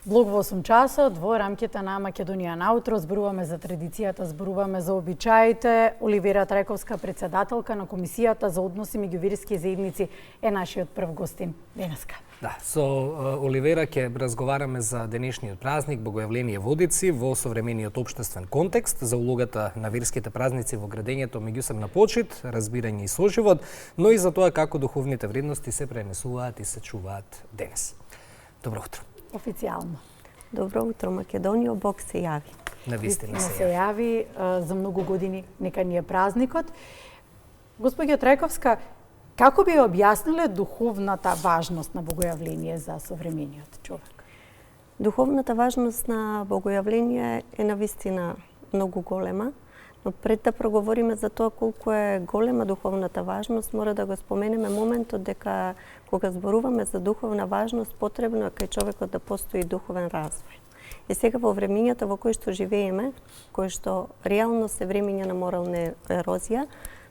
Блог во 8 часот во рамките на Македонија наутро зборуваме за традицијата, зборуваме за обичаите. Оливера Трајковска, председателка на Комисијата за односи меѓу верски заедници, е нашиот прв гостин денеска. Да, со Оливера ќе разговараме за денешниот празник Богојавление Водици во современиот општествен контекст, за улогата на верските празници во градењето меѓусебна почит, разбирање и соживот, но и за тоа како духовните вредности се пренесуваат и се чуваат денес. Добро утро. Официјално. Добро утро, Македонија, Бог се јави. Навистина се јави. За многу години нека ни е празникот. Господја Трајковска, како би објасниле духовната важност на Богојавление за современиот човек? Духовната важност на Богојавление е навистина многу голема, но пред да проговориме за тоа колку е голема духовната важност, мора да го споменеме моментот дека кога зборуваме за духовна важност, потребно е кај човекот да постои духовен развој. И сега во времињата во кои што живееме, кои што реално се времиња на морална ерозија,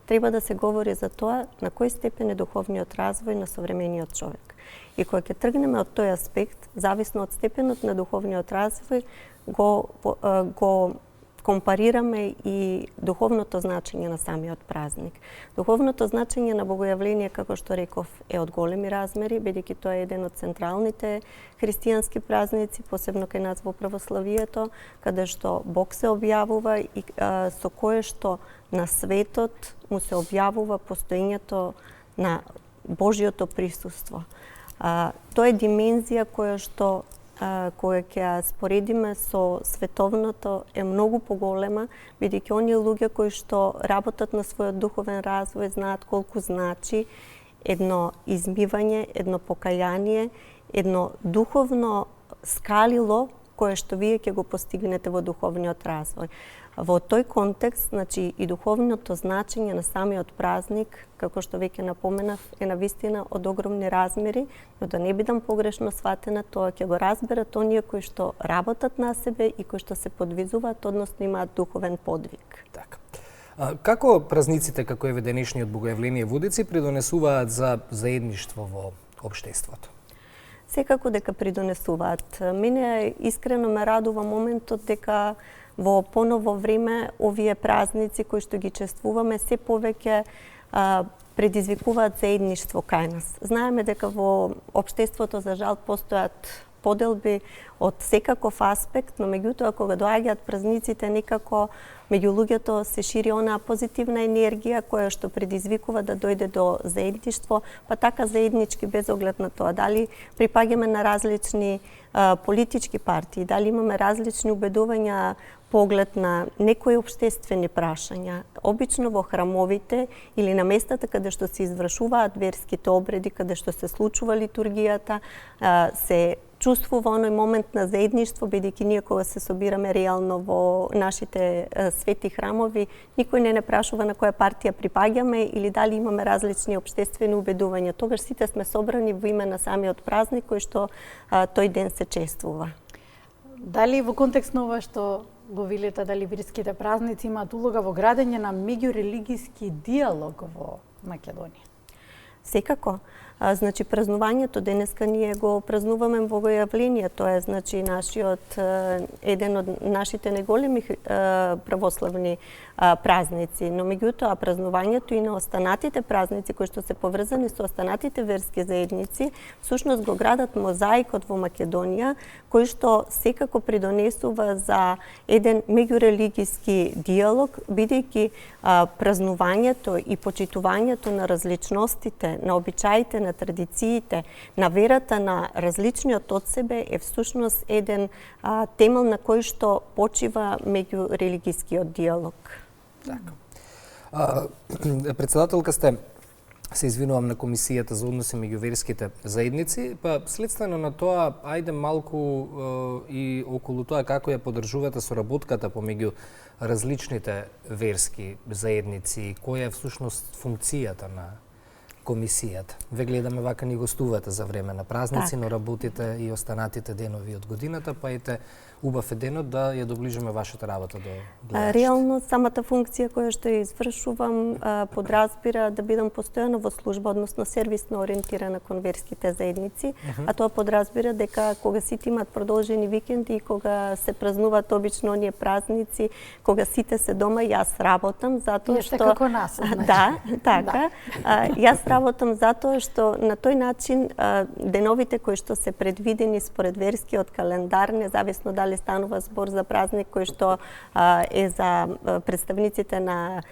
треба да се говори за тоа на кој степен е духовниот развој на современиот човек. И кога ќе тргнеме од тој аспект, зависно од степенот на духовниот развој, го компарираме и духовното значење на самиот празник. Духовното значење на Богојавление, како што реков, е од големи размери, бидејќи тоа е еден од централните христијански празници, посебно кај нас во православието, каде што Бог се објавува и со кое што на светот му се објавува постоењето на Божјото присуство. Тоа е димензија која што која ќе ја споредиме со световното е многу поголема, бидејќи оние луѓе кои што работат на својот духовен развој знаат колку значи едно измивање, едно покаяние, едно духовно скалило кое што вие ќе го постигнете во духовниот развој. Во тој контекст, значи и духовното значење на самиот празник, како што веќе напоменав, е навистина од огромни размери, но да не бидам погрешно сватена, тоа ќе го разберат оние кои што работат на себе и кои што се подвизуваат, односно имаат духовен подвиг. Така. Како празниците како еве денешниот Богојавление Водици придонесуваат за заедништво во општеството? Секако дека придонесуваат. Мене искрено ме радува моментот дека во поново време овие празници кои што ги чествуваме се повеќе предизвикуваат заедништво кај нас. Знаеме дека во општеството за жал постојат поделби од секаков аспект, но меѓутоа кога доаѓаат празниците некако меѓу луѓето се шири онаа позитивна енергија која што предизвикува да дојде до заедништво, па така заеднички без оглед на тоа дали припаѓаме на различни политички партии, дали имаме различни убедувања поглед на некои општествени прашања. Обично во храмовите или на местата каде што се извршуваат верските обреди, каде што се случува литургијата, се чувствува оној момент на заедништво, бидејќи ние кога се собираме реално во нашите свети храмови, никој не прашува на која партија припаѓаме или дали имаме различни општествени убедувања. Тогаш сите сме собрани во име на самиот празник кој што тој ден се чествува. Дали во контекст на ова што го велите, дали верските празници имаат улога во градење на меѓурелигиски диалог во Македонија? Секако. Значи празнувањето денеска ние го празнуваме во Богојавление, тоа е значи нашиот еден од нашите најголеми православни празници, но меѓутоа празнувањето и на останатите празници кои што се поврзани со останатите верски заедници, всушност го градат мозаикот во Македонија, кој што секако придонесува за еден меѓурелигиски диалог, бидејќи празнувањето и почитувањето на различностите, на обичаите, на традициите, на верата на различниот од себе е всушност еден темел на кој што почива меѓурелигискиот диалог. Така. Председателка сте, се извинувам, на Комисијата за односи меѓу верските заедници, па следствено на тоа, ајде малку и околу тоа како ја поддржувате соработката помеѓу различните верски заедници, која е всушност функцијата на комисијата. Ве гледаме вака ни гостувате за време на празници, но работите и останатите денови од годината, па ете убав е денот да ја доближиме вашата работа до гледачите. Реално, самата функција која што ја извршувам подразбира да бидам постојано во служба, односно сервисно ориентирана кон верските заедници, а тоа подразбира дека кога сите имаат продолжени викенди и кога се празнуваат обично оние празници, кога сите се дома, јас работам затоа што како нас, значи. Да, така. Јас работам затоа што на тој начин деновите кои што се предвидени според верскиот календар, независно дали станува збор за празник кој што е за представниците на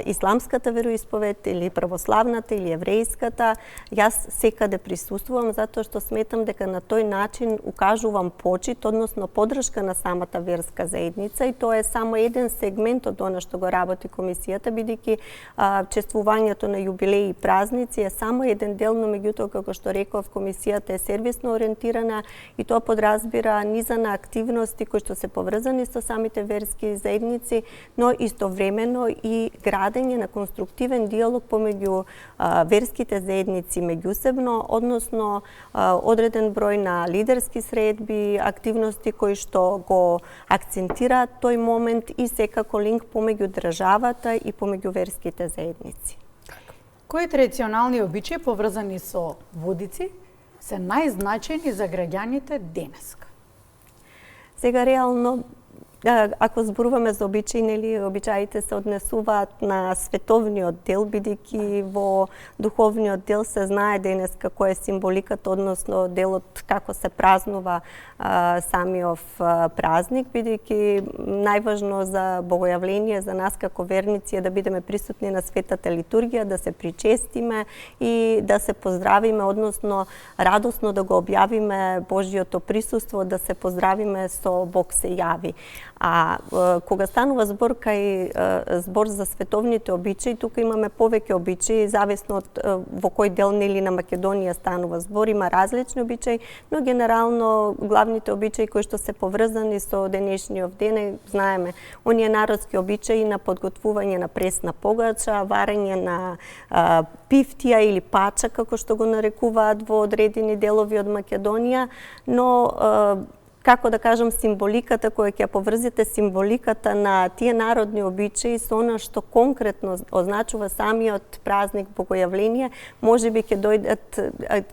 исламската вероисповед или православната или еврејската, јас секаде присуствувам затоа што сметам дека на тој начин укажувам почит, односно поддршка на самата верска заедница, и тоа е само еден сегмент од она што го работи комисијата, бидејќи чествувањето на јубилеи и празници е само еден дел, но меѓутоа, како што реков, комисијата е сервисно ориентирана и тоа подразбира низа на активности кои што се поврзани со самите верски заедници, но истовремено и градење на конструктивен диалог помеѓу верските заедници меѓусебно, односно одреден број на лидерски средби, активности кои што го акцентираат тој момент и секако линк помеѓу државата и помеѓу верските заедници. Кои традиционални обичаи поврзани со водици се најзначајни за граѓаните денеска? Сега реално, ако зборуваме за обичаи, нели, обичаите се однесуваат на световниот дел, бидејќи во духовниот дел се знае денеска која е символиката, односно делот како се празнува самиот празник, бидејќи најважно за богојавление за нас како верници е да бидеме присутни на светата литургија, да се причестиме и да се поздравиме, односно радосно да го објавиме Божјото присуство, да се поздравиме со Бог се јави. А кога станува збор збор за световните обичаи, тука имаме повеќе обичаи, зависно од во кој дел нели на Македонија станува збор, има различни обичаи, но генерално главните обичаи кои што се поврзани со денешниот ден, знаеме, оние народски обичаи на подготвување на пресна погача, варење на пифтија или пача, како што го нарекуваат во одредени делови од Македонија, но како да кажам, символиката која ќе поврзите символиката на тие народни обичаи со она што конкретно означува самиот празник Богојавление, можеби ќе дојдат,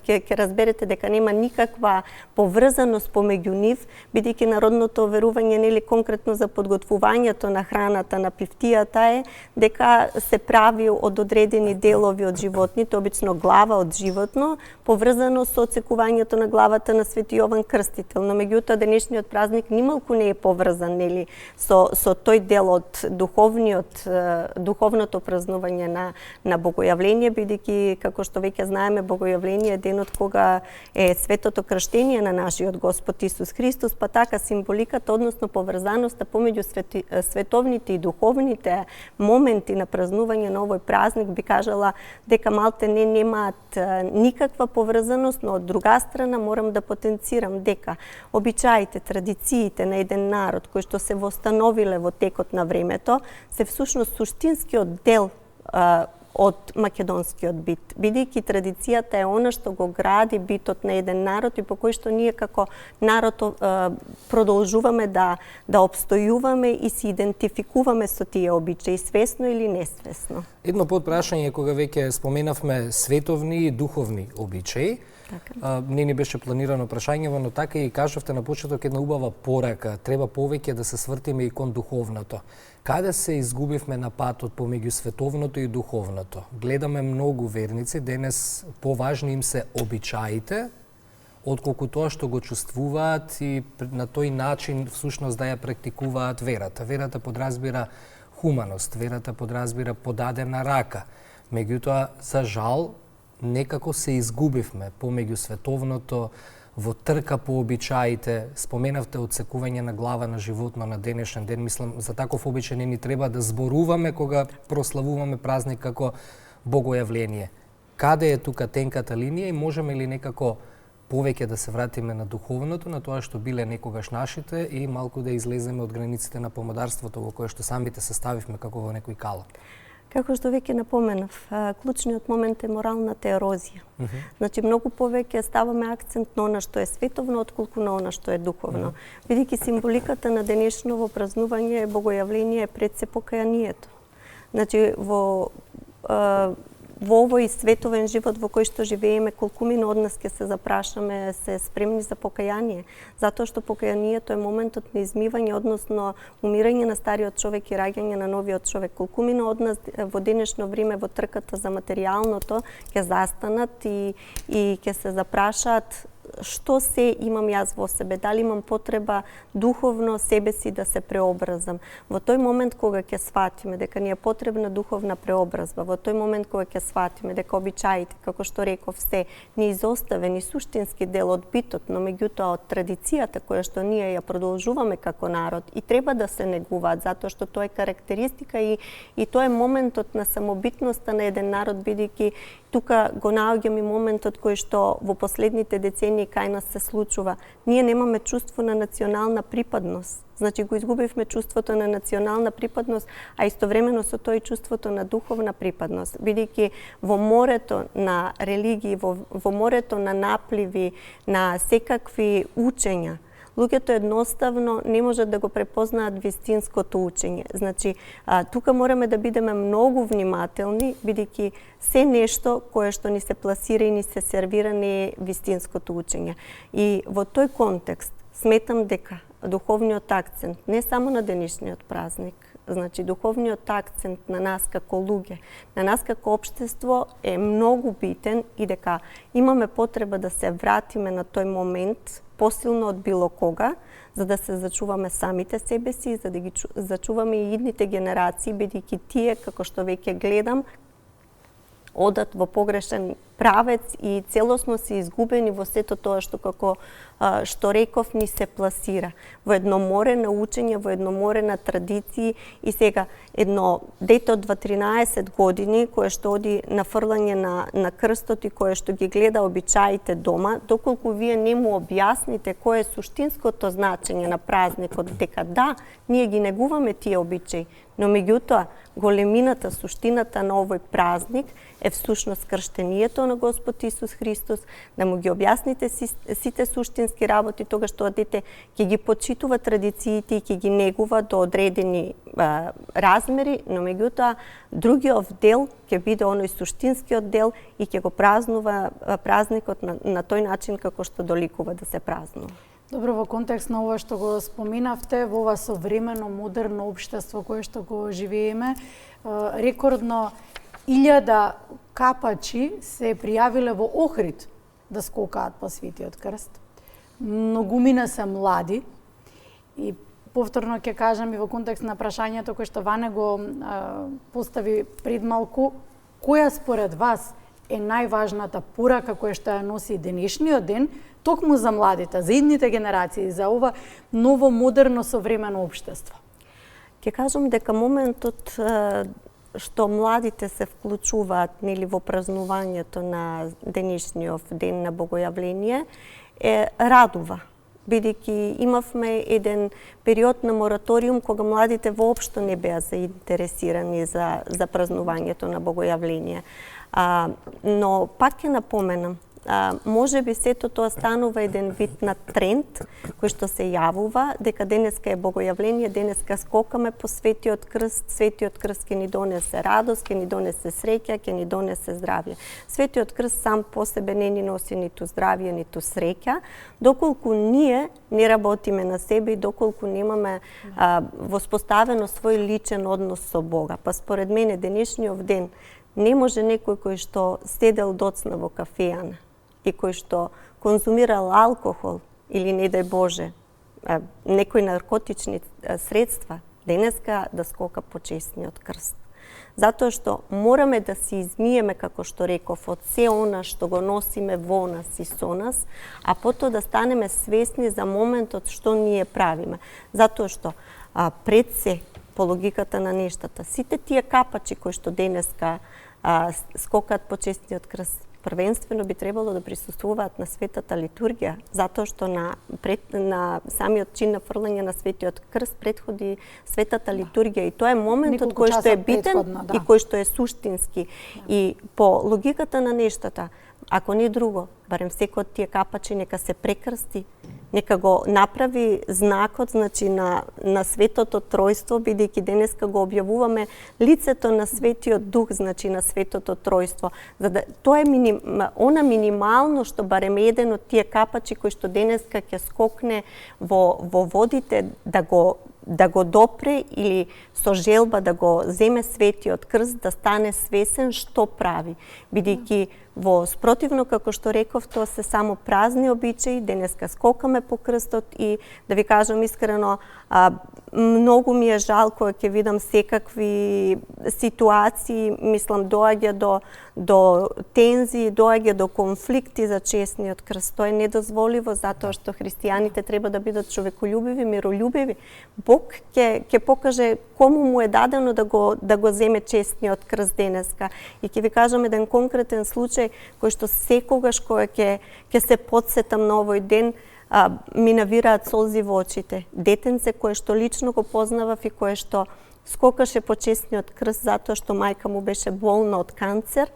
ќе разберете дека нема никаква поврзаност помеѓу нив, бидејќи народното верување нели конкретно за подготвувањето на храната на пифтијата е дека се прави од одредени делови од животните, обично глава од животно, поврзано со отсекувањето на главата на Свети Јован Крстител, но меѓутоа денешниот празник нималку не е поврзан нели со тој дел од духовното празнување на Богојавление, бидејќи како што веќе знаеме, Богојавление е денот кога е светото крштение на нашиот Господ Исус Христос, па така символиката, односно поврзаноста помеѓу световните и духовните моменти на празнување на овој празник би кажала дека малте не немаат никаква поврзаност, но од друга страна морам да потенцирам дека обичаите, традициите на еден народ кои што се востановиле во текот на времето се всушност суштинскиот дел од македонскиот бит, бидејќи традицијата е она што го гради битот на еден народ и по кој што ние како народ продолжуваме да обстојуваме и се идентификуваме со тие обичаи, свесно или несвесно. Едно подпрашање кога веќе споменавме световни и духовни обичаи. Не ни беше планирано прашањево, но така и кажавте на почеток една убава порака. Треба повеќе да се свртиме и кон духовното. Каде се изгубивме на патот помеѓу световното и духовното? Гледаме многу верници, денес поважни им се обичаите, отколку тоа што го чувствуваат и на тој начин всушност да ја практикуваат верата. Верата подразбира хуманост, верата подразбира подадена рака. Меѓутоа, за жал, некако се изгубивме помеѓу световното, во трка по обичаите. Споменавте отсекување на глава на животно на денешен ден. Мислам, за таков обичај не ни треба да зборуваме кога прославуваме празник како Богојавление. Каде е тука тенката линија и можеме ли некако повеќе да се вратиме на духовното, на тоа што биле некогаш нашите и малку да излеземе од границите на помодарството во кое што самите се ставивме како во некој калап? Како што веќе напоменав, клучниот момент е моралната ерозија. Значи, многу повеќе ставаме акцент на она што е световно, отколку на она што е духовно. Бидејќи символиката на денешново празнување богојавление е пред се покајанието. Значи, во овој световен живот во кој што живееме, колкумина од нас ќе се запрашаме, се спремни за покаяние, затоа што покајанието е моментот на измивање, односно умирање на стариот човек и раѓање на новиот човек. Колкумина од нас во денешно време во трката за материјалното ќе застанат и ќе се запрашаат што се имам јас во себе, дали имам потреба духовно себе си да се преобразам. Во тој момент кога ќе сватиме дека ни е потребна духовна преобразба, во тој момент кога ќе сватиме дека обичаите, како што реков, се ни изоставени суштински дел од битот, но меѓутоа од традицијата која што ние ја продолжуваме како народ и треба да се негуваат, затоа што тоа е карактеристика и тоа е моментот на самобитноста на еден народ, бидејќи тука го наоѓам и моментот кој што во последните децении кај нас се случува. Ние немаме чувство на национална припадност. Значи го изгубивме чувството на национална припадност, а истовремено со тоа и чувството на духовна припадност, бидејќи во морето на религии, во морето на напливи, на секакви учења, луѓето едноставно не можат да го препознаат вистинското учење. Значи, тука мораме да бидеме многу внимателни, бидејќи се нешто кое што ни се пласира и ни се сервира не е вистинското учење. И во тој контекст сметам дека духовниот акцент не само на денешниот празник, значи духовниот акцент на нас како луѓе, на нас како општество е многу битен и дека имаме потреба да се вратиме на тој момент посилно од било кога, за да се зачуваме самите себе си, за да ги зачуваме и идните генерации, бидејќи тие, како што веќе гледам, одат во погрешен правец и целосно се изгубени во сето тоа што како што реков ни се пласира. Во едно море на учење, во едно море на традиции и сега едно дете од 13 години кое што оди на фрлање на крстот и кое што ги гледа обичаите дома, доколку вие не му објасните кое е суштинското значење на празникот, дека да, ние ги негуваме тие обичаи, но меѓутоа големината, суштината на овој празник е всушност крштението на Господ Исус Христос, да му ги објасните сите суштински работи, тогаш тоа дете ќе ги почитува традициите и ќе ги негува до одредени размери, но меѓутоа другиот дел ќе биде оној суштинскиот дел и ќе го празнува празникот на тој начин како што доликува да се празнува. Добро, во контекст на ова што го споминавте, во ова современо, модерно општество кое што го живееме, рекордно 1000 капачи се пријавиле во Охрид да скокаат по Светиот крст. Многумина се млади и повторно ќе кажам и во контекст на прашањето кое што Ване го постави пред малку, која според вас е најважната порака која што ја носи денешниот ден, токму за младите, за идните генерации, за ова ново, модерно, современо општество? Ќе кажам дека моментот што младите се вклучуваат нели во празнувањето на денешниот ден на богојавление е радува, бидејќи имавме еден период на мораториум кога младите воопшто не беа заинтересирани за празнувањето на богојавление. Но пак ќе напоменам, може би сето тоа станува еден вид на тренд кој што се јавува дека денеска е богојавление, денеска скокаме по Светиот крст, Светиот крст ќе ни донесе радост, ќе ни донесе среќа, ќе ни донесе здравје. Светиот крст сам по себе не ни носи ниту здравје, ниту среќа, доколку ние не работиме на себе и доколку немаме воспоставено свој личен однос со Бога. Па според мене денешниот ден не може некој кој што седел доцна во кафејана и кој што конзумирал алкохол или, не дај Боже, некои наркотични средства, денеска да скока по честниот крст. Затоа што мораме да се измиеме, како што реков, од се она што го носиме во нас и со нас, а потоа да станеме свесни за моментот што ние правиме. Затоа што пред се, по логиката на нештата, сите тие капачи кои што денеска скокаат по честниот крст, првенствено би требало да присуствуваат на светата литургија, затоа што на самиот чин на фрлање на светиот крст претходи светата литургија и тоа е моментот кој што е битен и кој што е суштински. И по логиката на нештата, ако не друго, барем секој од тие капачи нека се прекрсти, нека го направи знакот, значи на светото тројство, бидејќи денеска го објавуваме лицето на светиот дух, значи на светото тројство. За да тоа е она минимално што барем еден од тие капачи кој што денеска ќе скокне во водите да го допре или со желба да го земе светиот крст, да стане свесен што прави. Бидејќи во спротивно, како што реков, тоа се само празни обичаи, денеска скокаме по крстот и да ви кажам искрено, многу ми е жал кога ќе видам секакви ситуации, мислам доаѓа до тензии, доаѓа до конфликти за честниот крст. Тоа е недозволиво затоа што христијаните треба да бидат човеколюбиви, миролюбиви. Бог ќе покаже кому му е дадено да го земе честниот крст денеска. И ќе ви кажам еден конкретен случај кој што секогаш кога ќе се потсетам на овој ден, ми навираат солзи во очите. Детенце кое што лично го познавав и кое што скокаше по честниот крст затоа што мајка му беше болна од канцер,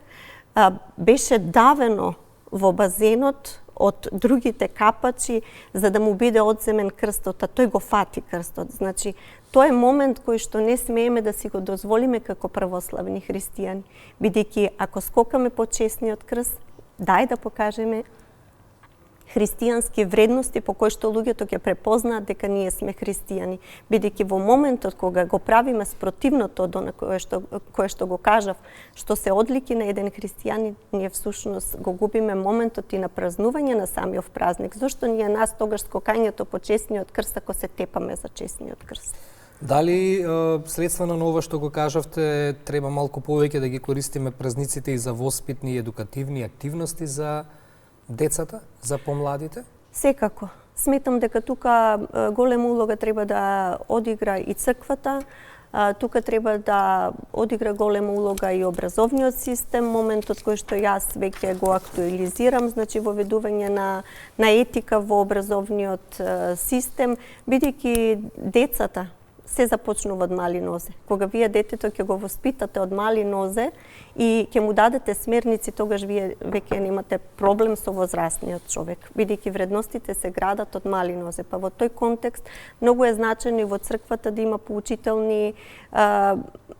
беше давено во базенот од другите капачи за да му биде одземен крстот, а тој го фати крстот. Значи, тоа е момент кој што не смееме да си го дозволиме како православни христијани, бидејќи ако скокаме по честниот крст, дај да покажеме христијански вредности по кои што луѓето ќе препознаат дека ние сме христијани, бидејќи во моментот кога го правиме спротивното од кое што го кажав, што се одлики на еден христијанин, ние всушност го губиме моментот и на празнување на самиот празник. Зошто ние нас тогаш скокањето по честниот крст ако се тепаме за честниот крст? Дали средства на ова што го кажавте треба малку повеќе да ги користиме празниците и за воспитни и едукативни активности за децата, за помладите? Секако. Сметам дека тука голема улога треба да одигра и црквата, тука треба да одигра голема улога и образовниот систем, моментот кој што јас веќе го актуализирам, значи воведување на етика во образовниот систем, бидејќи децата се започнува од мали нозе. Кога вие детето ќе го воспитате од мали нозе и ќе му дадете смерници, тогаш вие веќе немате проблем со возрастниот човек, бидејќи вредностите се градат од мали нозе. Па во тој контекст многу е значено и во црквата да има поучителни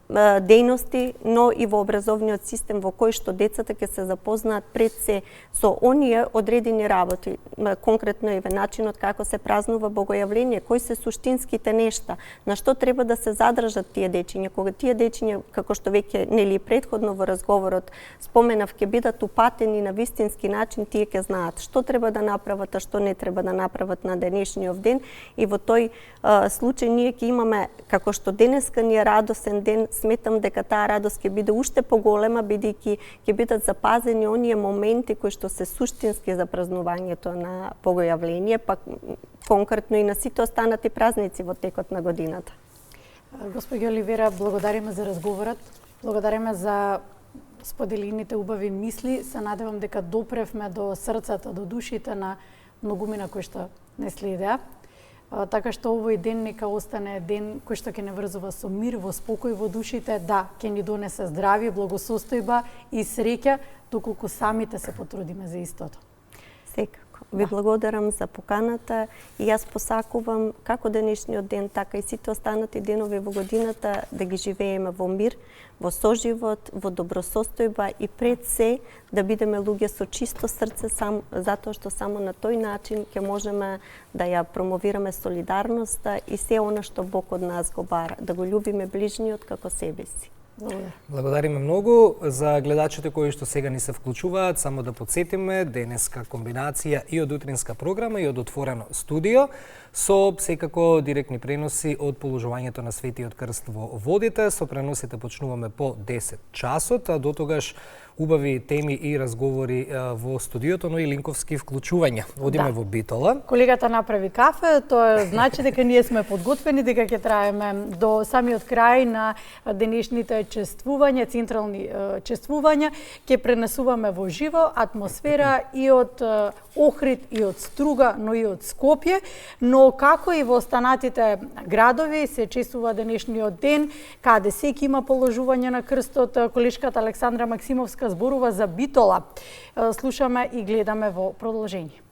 дејности, но и во образовниот систем во кој што децата ќе се запознаат пред се со оние одредени работи, конкретно и начинот како се празнува Богојавление, кои се суштинските нешта, на што треба да се задржат тие дечиња. Кога тие дечиња, како што веќе нели претходно во разговорот споменав, ќе бидат упатени на вистински начин, тие ќе знаат што треба да направат, а што не треба да направат на денешниот ден, и во тој случај ние ќе имаме, како што денеска ни е радосен ден, сметам дека таа радост ќе биде уште поголема, бидејќи ќе бидат запазени оние моменти кои што се суштински за празнувањето на Богојавление, пак конкретно и на сите останати празници во текот на годината. Господи Оливера, благодариме за разговорот, благодариме за споделените убави мисли. Се надевам дека допревме до срцата, до душите на многумина кои што не следеа. Така што овој ден нека остане ден кој што ќе не врзува со мир, во спокој во душите, да, ќе ни донесе здравје, благосостојба и среќа, доколку самите се потрудиме за истото. Секако. Ви благодарам за поканата и јас посакувам како денешниот ден, така и сите останати денови во годината да ги живееме во мир, во соживот, во добросостојба и пред се да бидеме луѓе со чисто срце, затоа што само на тој начин ќе можеме да ја промовираме солидарноста и се она што Бог од нас го бара, да го љубиме ближниот како себе си. Благодариме многу за гледачите кои што сега ни се вклучуваат. Само да подсетиме, денеска комбинација и од утринска програма и од отворено студио со секако директни преноси од положувањето на Светиот крст во водите. Со преносите почнуваме по 10 часот, а до тогаш убави теми и разговори во студиото, но и линковски вклучувања. Одиме во Битола. Колегата направи кафе, тоа значи дека ние сме подготвени, дека ќе траеме до самиот крај на денешните чествувања, централни чествувања. Ќе пренесуваме во живо атмосфера и од Охрид, и од Струга, но и од Скопје. Но како и во останатите градови се чествува денешниот ден, каде секи има положување на крстот. Колешката Александра Максимовска зборува за Битола. Слушаме и гледаме во продолжение.